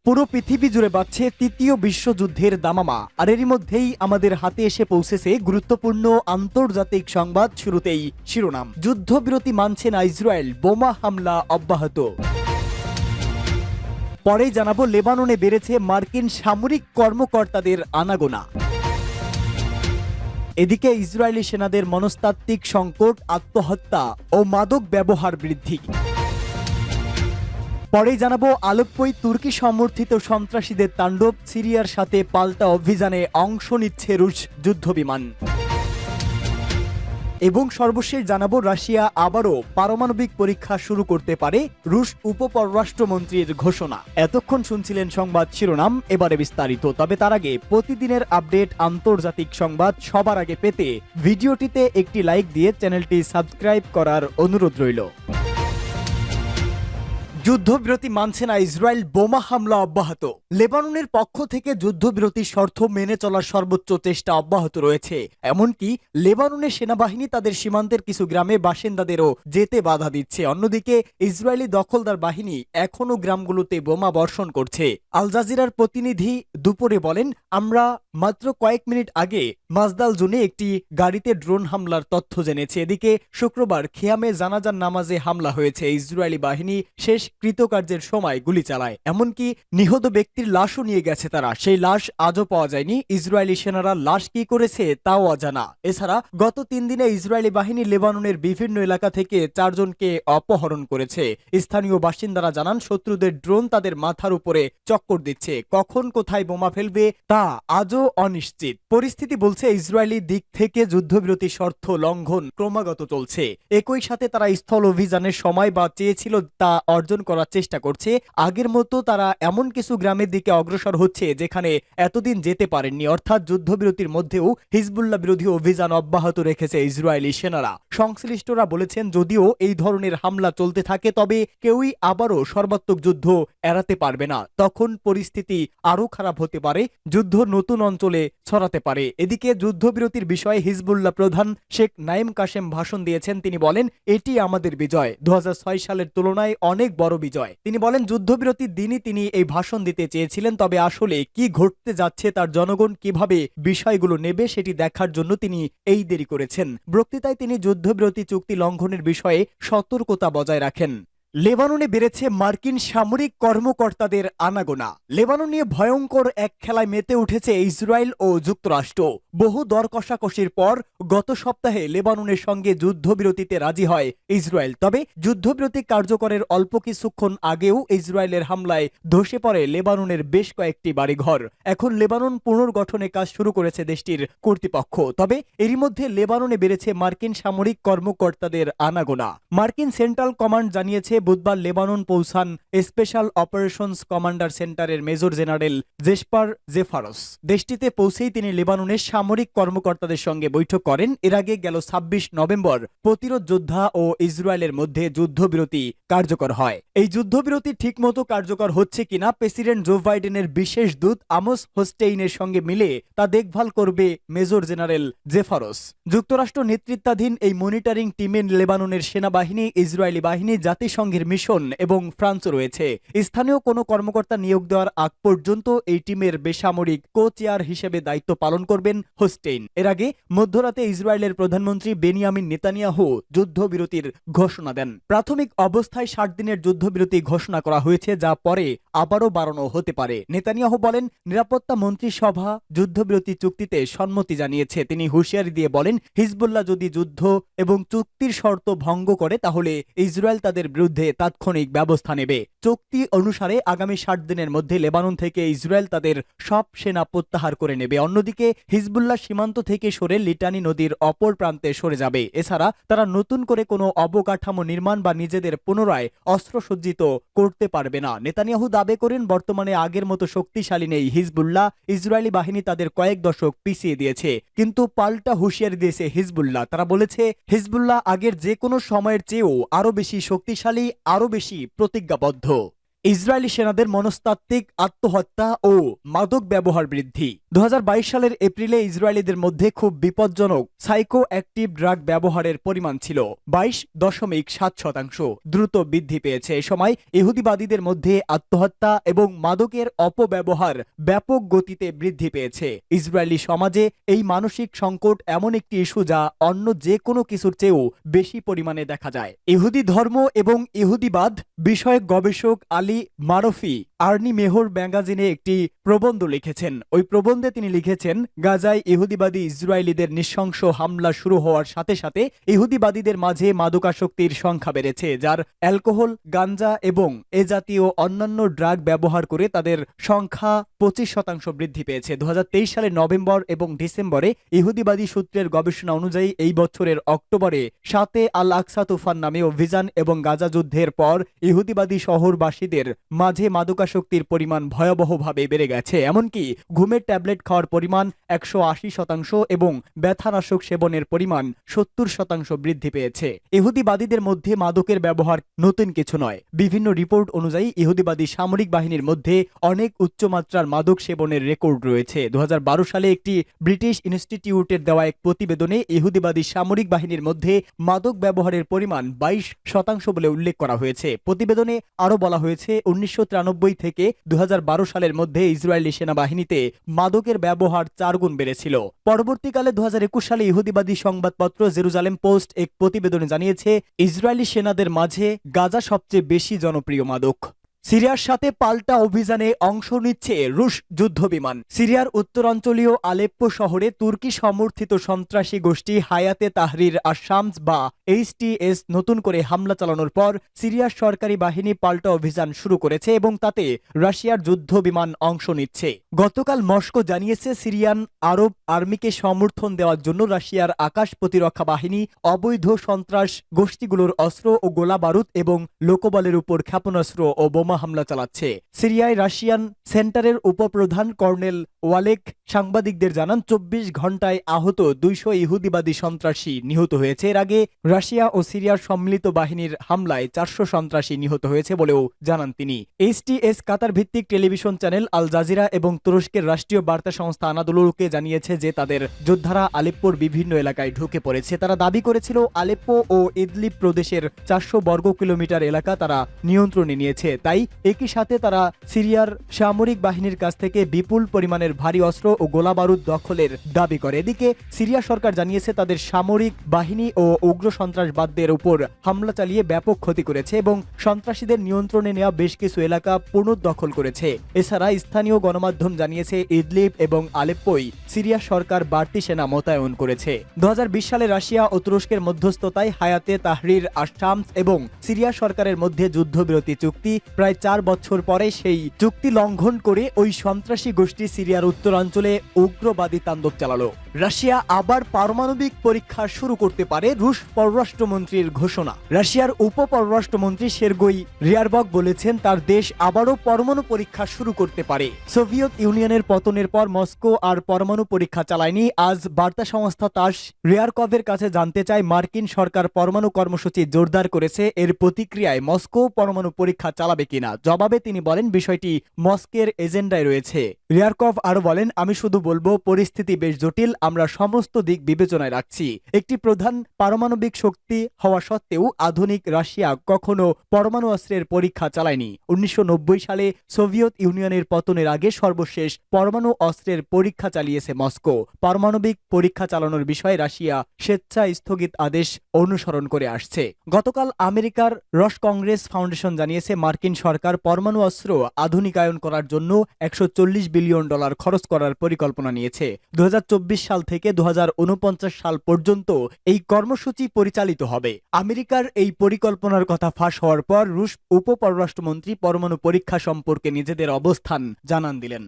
পুরো পৃথিবী জুড়ে বাড়ছে তৃতীয় বিশ্বযুদ্ধের দামামা, আর এরই মধ্যেই আমাদের হাতে এসে পৌঁছেছে গুরুত্বপূর্ণ আন্তর্জাতিক সংবাদ। শুরুতেই শিরোনাম, যুদ্ধবিরতি মানছে না ইসরায়েল, বোমা হামলা অব্যাহত। পরেই জানাবো লেবাননে বেড়েছে মার্কিন সামরিক কর্মকর্তাদের আনাগোনা। এদিকে ইসরায়েলি সেনাদের মনস্তাত্ত্বিক সংকট, আত্মহত্যা ও মাদক ব্যবহার বৃদ্ধি। পরেই জানাবো আলেপ্পোয় তুর্কি সমর্থিত সন্ত্রাসীদের তাণ্ডব, সিরিয়ার সাথে পাল্টা অভিযানে অংশ নিচ্ছে রুশ যুদ্ধবিমান। এবং সর্বশেষ জানাবো রাশিয়া আবারও পারমাণবিক পরীক্ষা শুরু করতে পারে, রুশ উপপররাষ্ট্রমন্ত্রীর ঘোষণা। এতক্ষণ শুনছিলেন সংবাদ শিরোনাম, এবারে বিস্তারিত। তবে তার আগে প্রতিদিনের আপডেট আন্তর্জাতিক সংবাদ সবার আগে পেতে ভিডিওটিতে একটি লাইক দিয়ে চ্যানেলটি সাবস্ক্রাইব করার অনুরোধ রইল। যুদ্ধবিরতি মানছে না ইসরায়েল, বোমা হামলা অব্যাহত। লেবাননের পক্ষ থেকে যুদ্ধবিরতির শর্ত মেনে চলার সর্বোচ্চ চেষ্টা অব্যাহত রয়েছে। এমনকি লেবাননের সেনাবাহিনী তাদের সীমান্তের কিছু গ্রামে বাসিন্দাদেরও যেতে বাধা দিচ্ছে। অন্যদিকে ইসরায়েলি দখলদার বাহিনী এখনও গ্রামগুলোতে বোমা বর্ষণ করছে। আল জাজিরার প্রতিনিধি দুপুরে বলেন, আমরা মাত্র কয়েক মিনিট আগে মাজদাল জোনে একটি গাড়িতে ড্রোন হামলার তথ্য জেনেছে। এদিকে শুক্রবার খেয়ামে জানাজার নামাজে হামলা হয়েছে। ইসরায়েলি বাহিনী শেষ কৃতকার্যের সময় গুলি চালায়, এমনকি নিহত ব্যক্তির লাশও নিয়ে গেছে তারা। সেই লাশ আজও পাওয়া যায়নি। ইসরায়েলি সেনারা লাশ কি করেছে তাও অজানা। এছাড়া গত 3 দিনে ইসরায়েলি বাহিনী লেবাননের বিভিন্ন এলাকা থেকে 4 জনকে অপহরণ করেছে। স্থানীয় বাসিন্দারা জানান, শত্রুদের ড্রোন তাদের মাথার উপরে চক্কর দিচ্ছে। কখন কোথায় বোমা ফেলবে তা আজও অনিশ্চিত। পরিস্থিতি বলছে ইসরায়েলি দিক থেকে যুদ্ধবিরতি শর্ত লঙ্ঘন ক্রমাগত চলছে। একই সাথে তারা স্থল অভিযানের সময় বা চেয়েছিল তা অর্জন করার চেষ্টা করছে। আগের মতো তারা এমন কিছু গ্রামের দিকে অগ্রসর হচ্ছে যেখানে এতদিন যেতে পারেননি। অর্থাৎ যুদ্ধবিরতির মধ্যেও হিজবুল্লাহ বিরোধী অভিযান অব্যাহত রেখেছে ইসরায়েলি সেনারা। সংশ্লিষ্টরা বলেছেন, যদিও এই ধরনের হামলা চলতে থাকে তবে কেউই আবারও সর্বাত্মক যুদ্ধ এড়াতে পারবে না। তখন পরিস্থিতি আরও খারাপ হতে পারে, যুদ্ধ নতুন অঞ্চলে ছড়াতে পারে। এদিকে যুদ্ধবিরতির বিষয়ে হিজবুল্লাহ প্রধান শেখ নাইম কাশেম ভাষণ দিয়েছেন। তিনি বলেন, এটি আমাদের বিজয়, 2006 সালের তুলনায় অনেক বড় বিজয়। তিনি বলেন, যুদ্ধবিরতির দিনই তিনি এই ভাষণ দিতে চেয়েছিলেন, তবে আসলে কি ঘটতে যাচ্ছে তার জনগণ কিভাবে বিষয়গুলো নেবে সেটি দেখার জন্য তিনি এই দেরি করেছেন। বক্তৃতায় তিনি যুদ্ধবিরতি চুক্তি লঙ্ঘনের বিষয়ে সতর্কতা বজায় রাখেন। লেবাননে বেড়েছে মার্কিন সামরিক কর্মকর্তাদের আনাগোনা। লেবানন নিয়ে ভয়ঙ্কর এক খেলায় মেতে উঠেছে ইসরায়েল ও যুক্তরাষ্ট্র। বহু দর কষাকষির পর গত সপ্তাহে লেবাননের সঙ্গে যুদ্ধবিরতিতে রাজি হয় ইসরায়েল। তবে যুদ্ধবিরতি কার্যকরের অল্প কিছুক্ষণ আগেও ইসরায়েলের হামলায় ধসে পড়ে লেবাননের বেশ কয়েকটি বাড়িঘর। এখন লেবানন পুনর্গঠনে কাজ শুরু করেছে দেশটির কর্তৃপক্ষ। তবে এরই মধ্যে লেবাননে বেড়েছে মার্কিন সামরিক কর্মকর্তাদের আনাগোনা। মার্কিন সেন্ট্রাল কমান্ড জানিয়েছে, বুধবার লেবানন পৌঁছান স্পেশাল অপারেশনস কমান্ডার সেন্টারের মেজর জেনারেল জেসপার জেফারস। দেশটিতে পৌঁছেই তিনি লেবাননের সামরিক কর্মকর্তাদের সঙ্গে বৈঠক করেন। এর আগে গেল 26 নভেম্বর প্রতিরোধ যোদ্ধা ও ইসরায়েলের মধ্যে যুদ্ধবিরতি কার্যকর হয়। এই যুদ্ধবিরতি ঠিকমতো কার্যকর হচ্ছে কিনা প্রেসিডেন্ট জো বাইডেনের বিশেষ দূত আমোস হোস্টেইনের সঙ্গে মিলে তা দেখভাল করবে মেজর জেনারেল জেফারস। যুক্তরাষ্ট্র নেতৃত্বাধীন এই মনিটরিং টিমে লেবাননের সেনাবাহিনী, ইসরায়েলি বাহিনী, জাতিসংঘের মিশন এবং ফ্রান্সও রয়েছে। স্থানীয় কোনো কর্মকর্তা নিয়োগ দেওয়ার আগ পর্যন্ত এই টিমের বেসামরিক কো-চেয়ার হিসেবে দায়িত্ব পালন করবেন হোস্টেইন। এর আগে মধ্যরাতে ইসরায়েলের প্রধানমন্ত্রী বেনিয়ামিন নেতানিয়াহু যুদ্ধবিরতির ঘোষণা দেন। প্রাথমিক অবস্থায় 60 দিনের যুদ্ধবিরতি ঘোষণা করা হয়েছে, যা পরে আবারও বাড়ানো হতে পারে। নেতানিয়াহু বলেন, নিরাপত্তা মন্ত্রিসভা যুদ্ধবিরতি চুক্তিতে সম্মতি জানিয়েছে। তিনি হুঁশিয়ারি দিয়ে বলেন, হিজবুল্লাহ যদি যুদ্ধ এবং চুক্তির শর্ত ভঙ্গ করে তাহলে ইসরায়েল তাদের বিরুদ্ধে তাৎক্ষণিক ব্যবস্থা নেবে। চুক্তি অনুসারে আগামী 60 দিনের মধ্যে লেবানন থেকে ইসরায়েল তাদের সব সেনা প্রত্যাহার করে নেবে। অন্যদিকে হিজবুল্লাহ সীমান্ত থেকে সরে লিটানি নদীর অপর প্রান্তে সরে যাবে। এছাড়া তারা নতুন করে কোনো অবকাঠামো নির্মাণ বা নিজেদের পুনরায় অস্ত্রসজ্জিত করতে পারবে না। নেতানিয়াহু দাবি করেন, বর্তমানে আগের মতো শক্তিশালী নেই হিজবুল্লাহ। ইসরায়েলি বাহিনী তাদের কয়েক দশক পিছিয়ে দিয়েছে। কিন্তু পাল্টা হুঁশিয়ারি দিয়েছে হিজবুল্লাহ। তারা বলেছে, হিজবুল্লাহ আগের যে কোনো সময়ের চেয়েও আরো বেশি শক্তিশালী, আরো বেশি প্রতিজ্ঞাবদ্ধ। ইসরায়েলি সেনাদের মনস্তাত্ত্বিক আত্মহত্যা ও মাদক ব্যবহার বৃদ্ধি। 2022 সালের এপ্রিলে ইসরায়েলিদের মধ্যে খুব বিপজ্জনক সাইকো অ্যাক্টিভ ড্রাগ ব্যবহারের পরিমাণ ছিল 22.7%। দ্রুত বৃদ্ধি পেয়েছে। এ সময় ইহুদিবাদীদের মধ্যে আত্মহত্যা এবং মাদকের অপব্যবহার ব্যাপক গতিতে বৃদ্ধি পেয়েছে। ইসরায়েলি সমাজে এই মানসিক সংকট এমন একটি ইস্যু যা অন্য যে কোনো কিছুর চেয়েও বেশি পরিমাণে দেখা যায়। ইহুদি ধর্ম এবং ইহুদিবাদ বিষয়ক গবেষক আলী মারফি আর্নি মেহর ম্যাগাজিনে একটি প্রবন্ধ লিখেছেন। ওই প্রবন্ধে তিনি লিখেছেন, গাজায় ইহুদিবাদী ইসরায়েলিদের নৃশংস হামলা শুরু হওয়ার সাথে সাথে ইহুদিবাদীদের মাঝে মাদকাসক্তির সংখ্যা বেড়েছে, যার অ্যালকোহল, গাঞ্জা এবং এ জাতীয় অন্যান্য ড্রাগ ব্যবহার করে তাদের সংখ্যা 25% বৃদ্ধি পেয়েছে। 2023 সালের নভেম্বর এবং ডিসেম্বরে ইহুদিবাদী সূত্রের গবেষণা অনুযায়ী এই বছরের অক্টোবরে সাতে আল আকসা তুফান নামে অভিযান এবং গাজা যুদ্ধের পর ইহুদিবাদী শহরবাসীদের মাঝে মাদকাসক্তির পরিমাণ ভয়াবহভাবে বেড়ে গেছে। এমনকি ঘুমের ট্যাবলেট খাওয়ার পরিমাণ 180% এবং ব্যথানাশক সেবনের পরিমাণ 70% বৃদ্ধি পেয়েছে। ইহুদিবাদীদের মধ্যে মাদকের ব্যবহার নতুন কিছু নয়। বিভিন্ন রিপোর্ট অনুযায়ী ইহুদিবাদী সামরিক বাহিনীর মধ্যে অনেক উচ্চমাত্রার মাদক সেবনের রেকর্ড রয়েছে। 2012 সালে একটি ব্রিটিশ ইনস্টিটিউটের দেওয়া এক প্রতিবেদনে ইহুদিবাদী সামরিক বাহিনীর মধ্যে মাদক ব্যবহারের পরিমাণ 22% বলে উল্লেখ করা হয়েছে। প্রতিবেদনে আরও বলা হয়েছে, 1993 থেকে 2012 সালের মধ্যে ইসরায়েলি সেনাবাহিনীতে মাদকের ব্যবহার 4 গুণ বেড়েছিল। পরবর্তীকালে 2021 সালে ইহুদিবাদী সংবাদপত্র জেরুজালেম পোস্ট এক প্রতিবেদনে জানিয়েছে, ইসরায়েলি সেনাদের মাঝে গাঁজা সবচেয়ে বেশি জনপ্রিয় মাদক। সিরিয়ার সাথে পাল্টা অভিযানে অংশ নিচ্ছে রুশ যুদ্ধবিমান। সিরিয়ার উত্তরাঞ্চলীয় আলেপ্পো শহরে তুর্কি সমর্থিত সন্ত্রাসী গোষ্ঠী হায়াতে তাহরির আশ-শামস বা HTS নতুন করে হামলা চালানোর পর সিরিয়ার সরকারি বাহিনী পাল্টা অভিযান শুরু করেছে এবং তাতে রাশিয়ার যুদ্ধবিমান অংশ নিচ্ছে। গতকাল মস্কো জানিয়েছে, সিরিয়ান আরব আর্মিকে সমর্থন দেওয়ার জন্য রাশিয়ার আকাশ প্রতিরক্ষা বাহিনী অবৈধ সন্ত্রাস গোষ্ঠীগুলোর অস্ত্র ও গোলা বারুদ এবং লোকবলের উপর ক্ষেপণাস্ত্র ও বোমা হামলা চালাচ্ছে। সিরিয়ায় রাশিয়ান সেন্টারের উপপ্রধান কর্নেল ওয়ালেক সাংবাদিকদের জানান, 24 ঘন্টায় আহত 200 ইহুদিবাদী সন্ত্রাসী নিহত হয়েছে। এর আগে রাশিয়া ও সিরিয়ার সম্মিলিত বাহিনীর হামলায় 400 সন্ত্রাসী নিহত হয়েছে বলেও জানান তিনি। HTS কাতার ভিত্তিক টেলিভিশন চ্যানেল আল জাজিরা এবং তুরস্কের রাষ্ট্রীয় বার্তা সংস্থা আনাদোলুকে জানিয়েছে যে তাদের যোদ্ধারা আলেপ্পোর বিভিন্ন এলাকায় ঢুকে পড়েছে। তারা দাবি করেছিল, আলেপ্পো ও ইদলিব প্রদেশের 400 বর্গ কিলোমিটার এলাকা তারা নিয়ন্ত্রণে নিয়েছে। তাই একই সাথে তারা সিরিয়ার সামরিক বাহিনীর কাছ থেকে বিপুল পরিমাণের ভারী অস্ত্র ও গোলাবারুদ দখলের দাবি করে। এদিকে সিরিয়া সরকার জানিয়েছে, তাদের সামরিক বাহিনী ও উগ্র সন্ত্রাসবাদীদের উপর হামলা চালিয়ে ব্যাপক ক্ষতি করেছে এবং সন্ত্রাসীদের নিয়ন্ত্রণে নেওয়া বেশ কিছু এলাকা পুনর্দখল করেছে। এছাড়া স্থানীয় গণমাধ্যম জানিয়েছে, ইদলিব এবং আলেপ্পোয় সিরিয়া সরকার বাড়তি সেনা মোতায়েন করেছে। 2020 সালে রাশিয়া ও তুরস্কের মধ্যস্থতায় হায়াতে তাহরির আশ-শামস এবং সিরিয়া সরকারের মধ্যে যুদ্ধবিরতি চুক্তি প্রায় 4 বছর পরে সেই চুক্তি লঙ্ঘন করে ওই সন্ত্রাসী গোষ্ঠী সিরিয়ার উত্তরাঞ্চলে উগ্রবাদী তাণ্ডব চালালো। রাশিয়া আবার পারমাণবিক পরীক্ষা শুরু করতে পারে, রুশ পররাষ্ট্রমন্ত্রীর ঘোষণা। রাশিয়ার উপপররাষ্ট্রমন্ত্রী সের্গেই রিয়ারবক বলেছেন, তার দেশ আবারও পরমাণু পরীক্ষা শুরু করতে পারে। সোভিয়েত ইউনিয়নের পতনের পর মস্কো আর পরমাণু পরীক্ষা চালায়নি। আজ বার্তা সংস্থা তাস রিয়ারকভের কাছে জানতে চায়, মার্কিন সরকার পরমাণু কর্মসূচি জোরদার করেছে, এর প্রতিক্রিয়ায় মস্কো পরমাণু পরীক্ষা চালাবে কিনা। জবাবে তিনি বলেন, বিষয়টি মস্কোর এজেন্ডায় রয়েছে। রিয়ারকভ আরো বলেন, আমি শুধু বলবো, পরিস্থিতি বেশ জটিল, আমরা সমস্ত দিক বিবেচনায় রাখছি। একটি প্রধান পারমাণবিক শক্তি হওয়া সত্ত্বেও আধুনিক রাশিয়া কখনো পরমাণু অস্ত্রের পরীক্ষা চালায়নি। 1990 সালে সোভিয়েত ইউনিয়নের পতনের আগে সর্বশেষ পরমাণু অস্ত্রের পরীক্ষা চালিয়েছে মস্কো। পারমাণবিক পরীক্ষা চালানোর বিষয়ে রাশিয়া স্বেচ্ছায় স্থগিত আদেশ অনুসরণ করে আসছে। গতকাল আমেরিকার রস কংগ্রেস ফাউন্ডেশন জানিয়েছে, মার্কিন সরকার পরমাণু অস্ত্র আধুনিকায়ন করার জন্য $140 বিলিয়ন খরচ করার পরিকল্পনা নিয়েছে। 2024 সাল থেকে 2049 সাল পর্যন্ত এই কর্মসূচি পরিচালিত হবে। আমেরিকার এই পরিকল্পনার কথা ফাঁস হওয়ার পর রুশ উপপররাষ্ট্রমন্ত্রী পরমাণু পরীক্ষা সম্পর্কে নিজেদের অবস্থান জানান দিলেন।